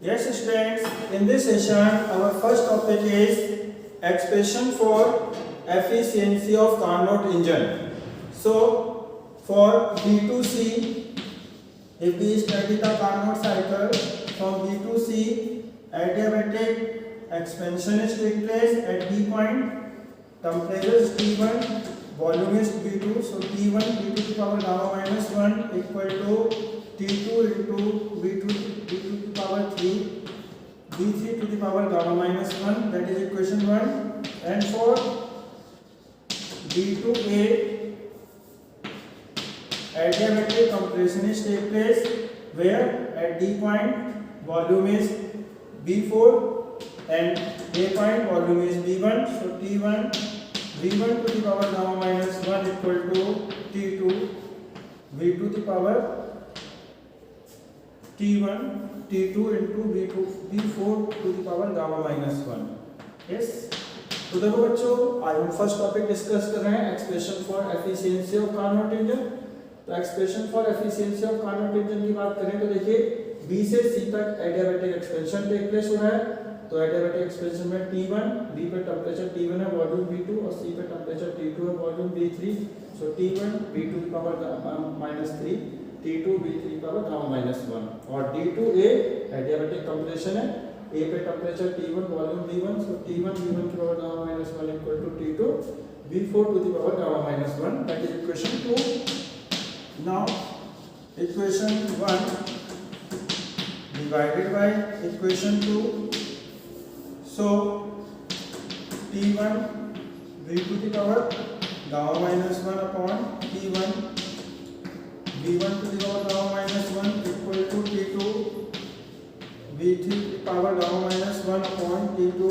Yes, students, in this session, our first topic is expression for efficiency of Carnot engine. So, for B2C, if we study the Carnot cycle, from B to C, adiabatic expansion is take place at D point, temperature is T1, volume is B2, so T1 B2 to the power gamma minus 1 equal to T2 into B2 to the power 3, B3 to the power gamma minus 1, that is equation 1. And for B2A, adiabatic compression is take place where at D point volume is B4 and A point volume is B1, so T1 V1 to the power gamma minus 1 equal to T2 V2 to the power T1 T2 into V4 to the power gamma minus 1. Yes, तो देखो बच्चों, आज हम first topic discuss कर रहे हैं expression for efficiency of Carnot engine. तो expression for efficiency of Carnot engine की बात करें तो देखिए B से C तक एडियाबैटिक एक्सपेंशन टेक प्लेस हो रहा है। तो एडियाबैटिक एक्सपेंशन में T1 B पे टेंपरेचर T1 है, वॉल्यूम B2 और C पे टेंपरेचर T2 है, वॉल्यूम B3। सो T1 B2 की पावर -3, T2 B3 की पावर गामा -1 और D2A एडियाबैटिक कंप्रेशन है, A पे temperature T1 volume B1, so T1 B1 की power gamma -1 equal to T2 B4 to the power gamma -1, that is equation 2। Now equation 1 divided by equation 2, so T1 V2 to the power gamma minus 1 upon T1 V1 to the power gamma minus 1 equal to T2 V3 to the power gamma minus 1 upon T2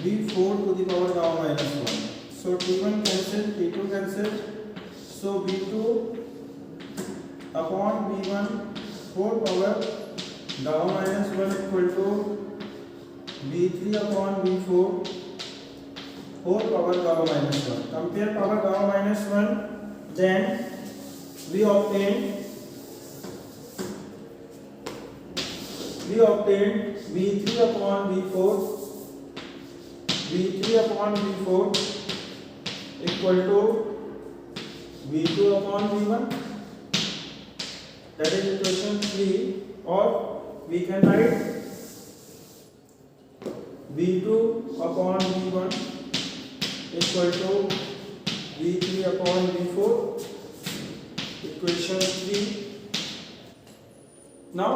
V4 to the power gamma minus 1. So T1 cancel, T2 cancel, so V2 upon V1 4 power gamma minus 1 equal to V3 upon V4 4 power gamma minus 1. Compare power gamma minus 1, then we obtain V3 upon V4 equal to V2 upon V1, that is equation 3, or we can write V2 upon V1 equal to V3 upon V4, equation 3. Now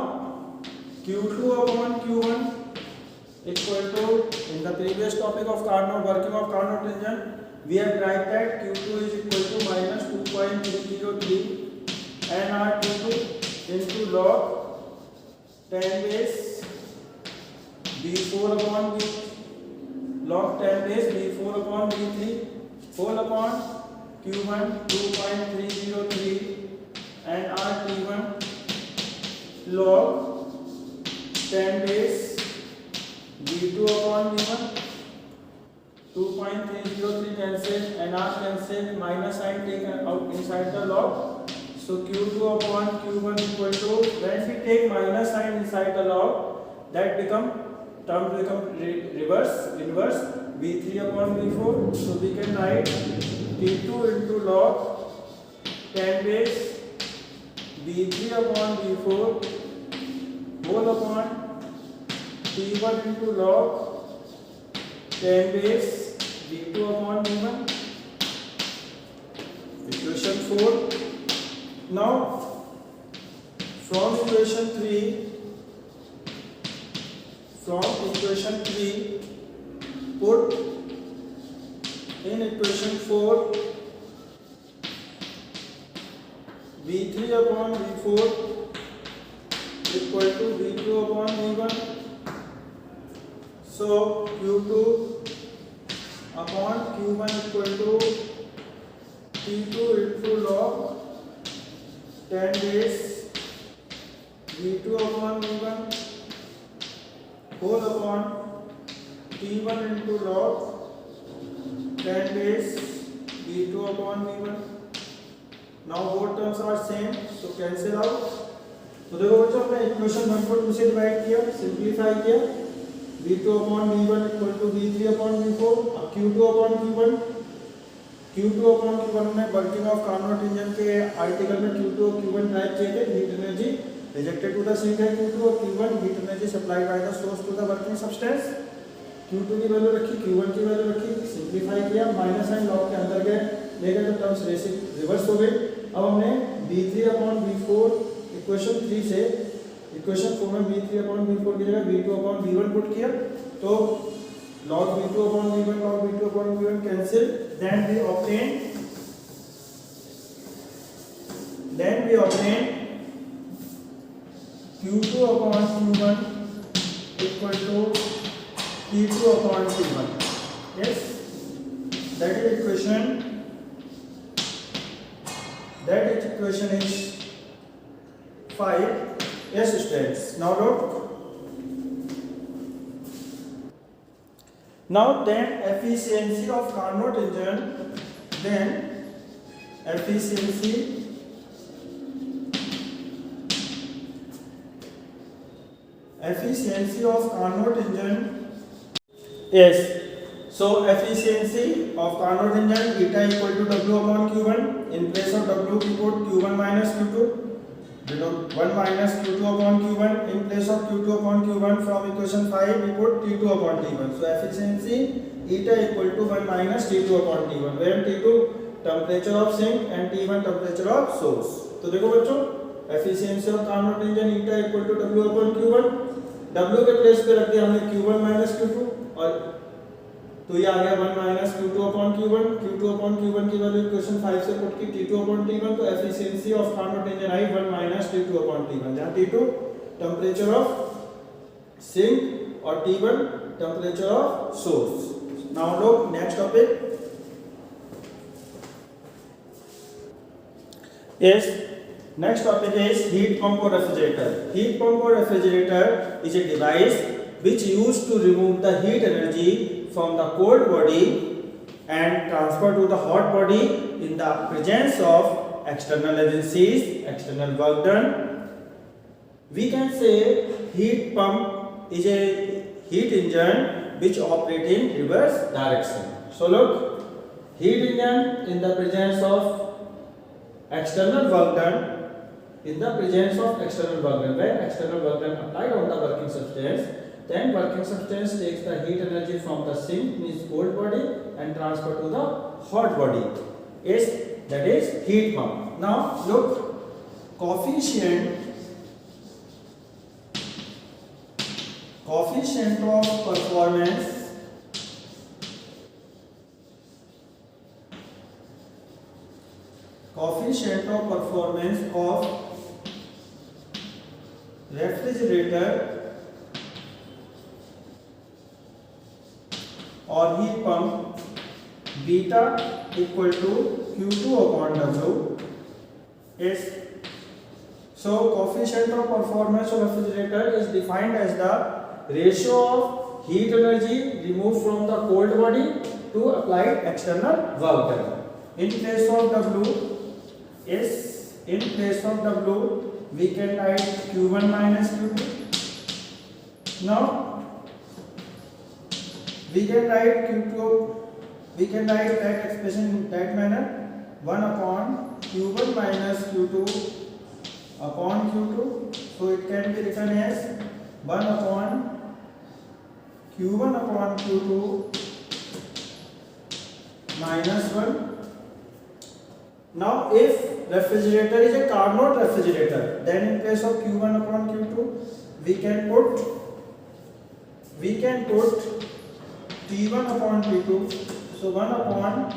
Q2 upon Q1 equal to, in the previous topic of Carnot, working of Carnot engine, we have write that Q2 is equal to minus 2.303 nR2 into log 10 base B4 upon B, log 10 base B4 upon B3 whole upon Q1 2.303 and RT1 log 10 base B2 upon B1, 2.303 cancel and R cancel, minus sign taken out inside the log. So Q2 upon Q1 equal to, when we take minus sign inside the log, that term become inverse V3 upon V4. So we can write T2 into log 10 base B3 upon V4 whole upon T1 into log 10 base B2 upon V1, equation 4. Now from equation 3 put in equation 4 V3 upon V4 equal to V2 upon V1, so Q2 upon Q1 equal to T2 into log 10 base V2 upon V1 whole upon T1 into log 10 base B2 upon V1. Now both terms are same, so cancel out. तो देखो बच्चों हमने equation 1 को 2 से divide किया, simplify किया, V2 upon V1 equal to V3 upon V4, अब Q2 upon Q1, Q2 upon Q1 में वर्किंग ऑफ कार्नोट इंजन के आर्टिकल में Q2 और Q1 टाइप किए थे, heat energy rejected to the sink है Q2 और Q1 heat energy supplied by the source to the working substance. Q2 की value रखी, Q1 की वैल्यू रखी, सिंपलीफाई किया, माइनस साइन लॉग के अंदर गए, ले गए तो टर्म्स रिवर्स हो गई। अब हमने V3 upon V4 इक्वेशन 3 से इक्वेशन 4 में V3 upon V4 की जगह V2 upon V1 पुट किया, तो log V2 upon V1 log V2 upon V1 cancel, then we obtain Q2 upon Q1 equal to T2 upon T1. Yes, that is equation is 5. Yes students, now look, now then efficiency of Carnot engine, then efficiency of Carnot engine. Yes, so efficiency of Carnot engine eta equal to W upon Q1. In place of W we put Q1 minus Q2. 1 minus Q2 upon Q1. In place of Q2 upon Q1 from equation 5 we put T2 upon T1. So efficiency eta equal to 1 minus T2 upon T1, where T2 temperature of sink and T1 temperature of source. तो देखो बच्चों, efficiency of Carnot engine eta equal to W upon Q1. W के place पे रख दिया हमने Q1 minus Q2 और तो ये आ गया 1 minus Q2 upon Q1. Q2 upon Q1 की वैल्यू इक्वेशन 5 से पुट की T2 upon T1, तो efficiency of Carnot engine I 1 minus T2 upon T1, जहाँ T2 टेम्परेचर ऑफ सिंक और T1 temperature of source. Now look next topic is next topic is heat pump or refrigerator. Heat pump or refrigerator is a device which used to remove the heat energy from the cold body and transfer to the hot body in the presence of external agencies, external work done. We can say heat pump is a heat engine which operate in reverse direction. So look, heat engine in the presence of external work done, in the presence of external work done, where external work done applied on the working substance, then working substance takes the heat energy from the sink, means cold body, and transfer to the hot body. Yes, that is heat pump. Now look, coefficient of performance of refrigerator or heat pump beta equal to Q2 upon W is, so coefficient of performance of refrigerator is defined as the ratio of heat energy removed from the cold body to applied external work done. In place of W we can write Q1 minus Q2. Now we can write that expression in that manner, 1 upon Q1 minus Q2 upon Q2. So it can be written as 1 upon Q1 upon Q2 minus 1. Now if refrigerator is a Carnot refrigerator, then in place of Q1 upon Q2 we can put T1 upon T2. So 1 upon,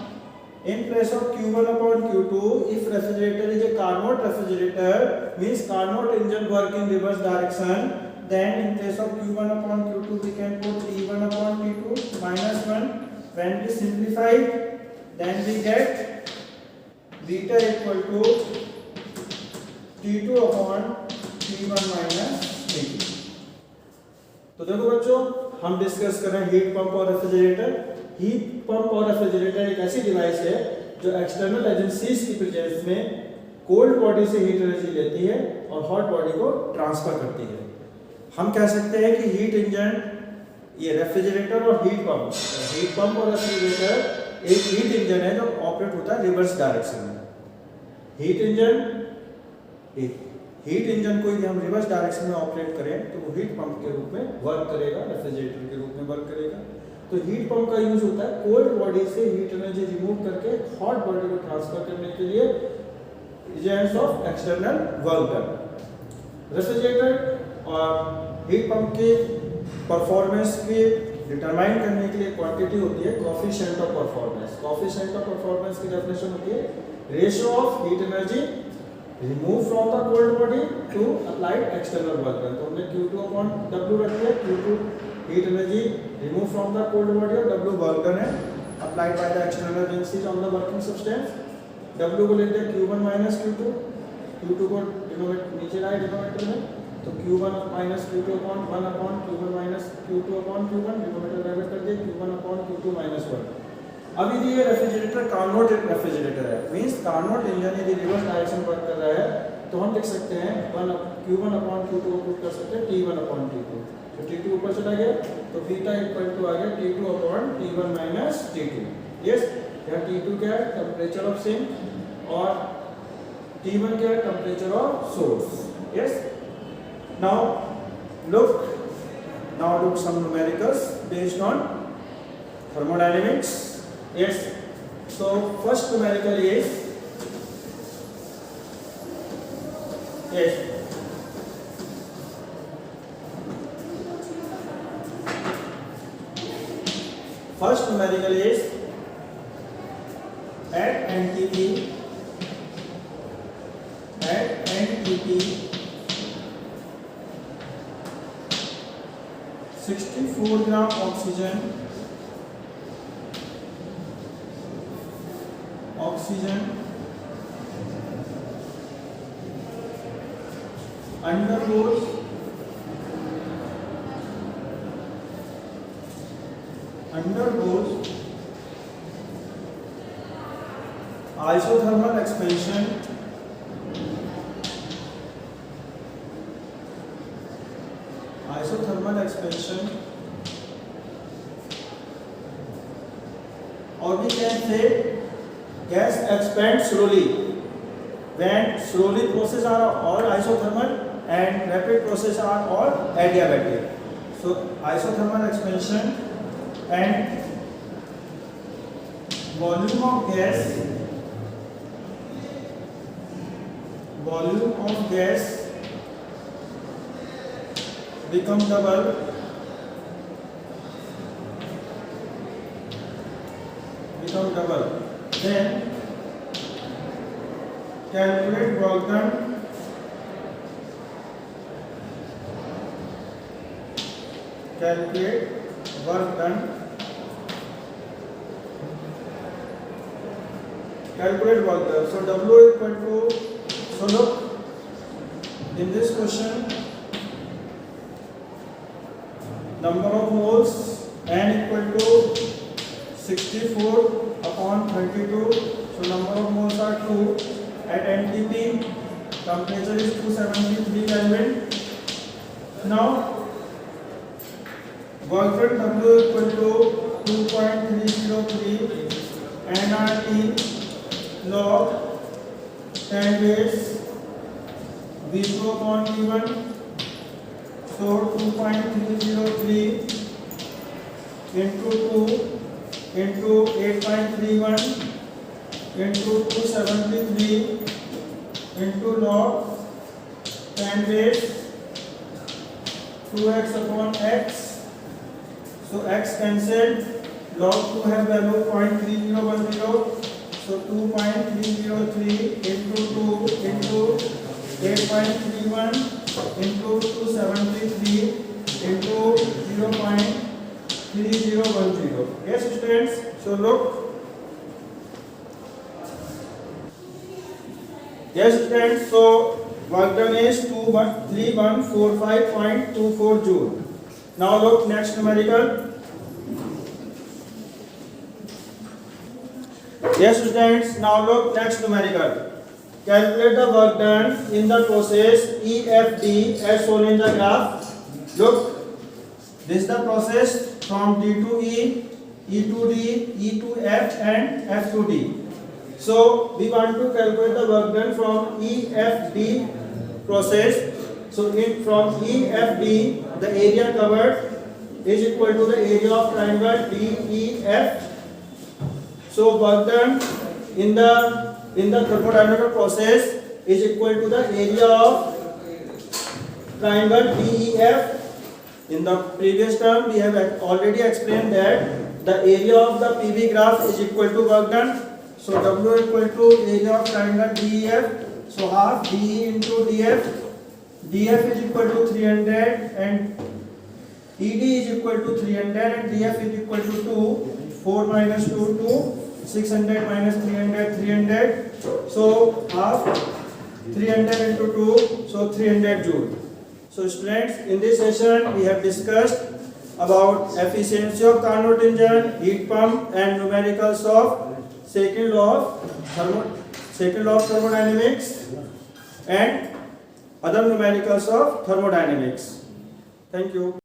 in place of Q1 upon Q2, if refrigerator is a Carnot refrigerator, means Carnot engine work in reverse direction, then in place of Q1 upon Q2 we can put T1 upon T2 minus 1. When we simplify, then we get beta equal to T2 upon T1 minus T2. तो देखो बच्चों, हम discuss कर रहे हैं heat pump और refrigerator. Heat pump और refrigerator एक ऐसी डिवाइस है जो एक्सटर्नल एजेंसीज की प्रेजेंस में कोल्ड बॉडी से हीट एनर्जी लेती है और हॉट बॉडी को ट्रांसफर करती है। हम कह सकते हैं कि हीट इंजन, ये रेफ्रिजरेटर और हीट पंप और रेफ्रिजरेटर एक हीट इंजन है जो ऑपरेट होता है रिवर्स डायरेक्शन में। हीट इंजन को यदि हम रिवर्स डायरेक्शन में ऑपरेट करें तो वो हीट पंप के रूप में वर्क करेगा, रेफ्रिजरेटर के रूप में वर्क करेगा। तो हीट पंप का यूज होता है कोल्ड बॉडी से हीट एनर्जी रिमूव करके हॉट बॉडी को ट्रांसफर करने के लिए, agents of external work done. Refrigerator और हीट पंप की परफॉर्मेंस की डिटरमाइन करने के लिए क्वांटिटी होती है coefficient of performance. Coefficient of performance की डेफिनेशन होती है ratio of heat energy remove from the cold body to applied external work done. तो हमने Q2/W रख दिया। Q2 heat energy remove from the cold body और W वर्क डन है applied by the external agencies on the working substance. W को लेते हैं Q1 - Q2, Q2 को नीचे लाए डिनोमिनेटर में, तो Q1 - Q2 upon 1 upon Q1 - Q2 upon Q1, denominator bracket कर दिए Q1 upon Q2 - 1। अब यदि ये रेफ्रिजरेटर कार्नोट रेफ्रिजरेटर है, मींस कार्नोट इंजन यदि रिवर्स डायरेक्शन वर्क कर रहा है तो हम लिख सकते हैं Q1 upon Q2 को पुट कर सकते हैं T1 upon T2। तो T2 ऊपर चला गया तो बीटा इक्वल टू आ गया T2 upon T1 minus T2। Yes, यहाँ T2 क्या है? टेम्परेचर ऑफ सिंक और T1 क्या है? Temperature of source. Yes, now look some numericals based on thermodynamics. Yes, so first numerical is at NTP 64 gram oxygen undergoes isothermal expansion or we can say gas expands slowly. When slowly process are all isothermal and rapid process are all adiabatic. So isothermal expansion and volume of gas become double then calculate work done so W equal to, so look in this question number of moles N equal to 64 upon 32, so number of moles are 2. At NTP temperature is 273 Kelvin. Now work done W equal to 2.303 nRT log 10 base V2 upon T1, so 2.303 into 2 into 8.31 into 273 into log 10 base 2x upon x, so x cancelled, log 2 has value 0.3010, so 2.303 into 2 into 8.31 into 273 into 0.3010. Yes students, so look. Yes students, so work done is 3145.24 joule. Now look next numerical. Yes students, now look next numerical. calculate the work done in the process EFD as shown in the graph. Look, this is the process from D to E, E to D, E to F and F to D. So we want to calculate the work done from EFD process. So from EFD, the area covered is equal to the area of triangle DEF. So work done in the thermodynamic process is equal to the area of triangle DEF. In the previous term, we have already explained that the area of the PV graph is equal to work done. So W equal to area of triangle DEF. So half DE into DF. DF is equal to 300 and ED is equal to 300 and DF is equal to 2. 4 minus 2, 2. 600 minus 300, 300. So half 300 into 2, so 300 joule. So students, in this session we have discussed about efficiency of Carnot engine, heat pump and numericals of second law of thermodynamics and other numericals of thermodynamics. Thank you.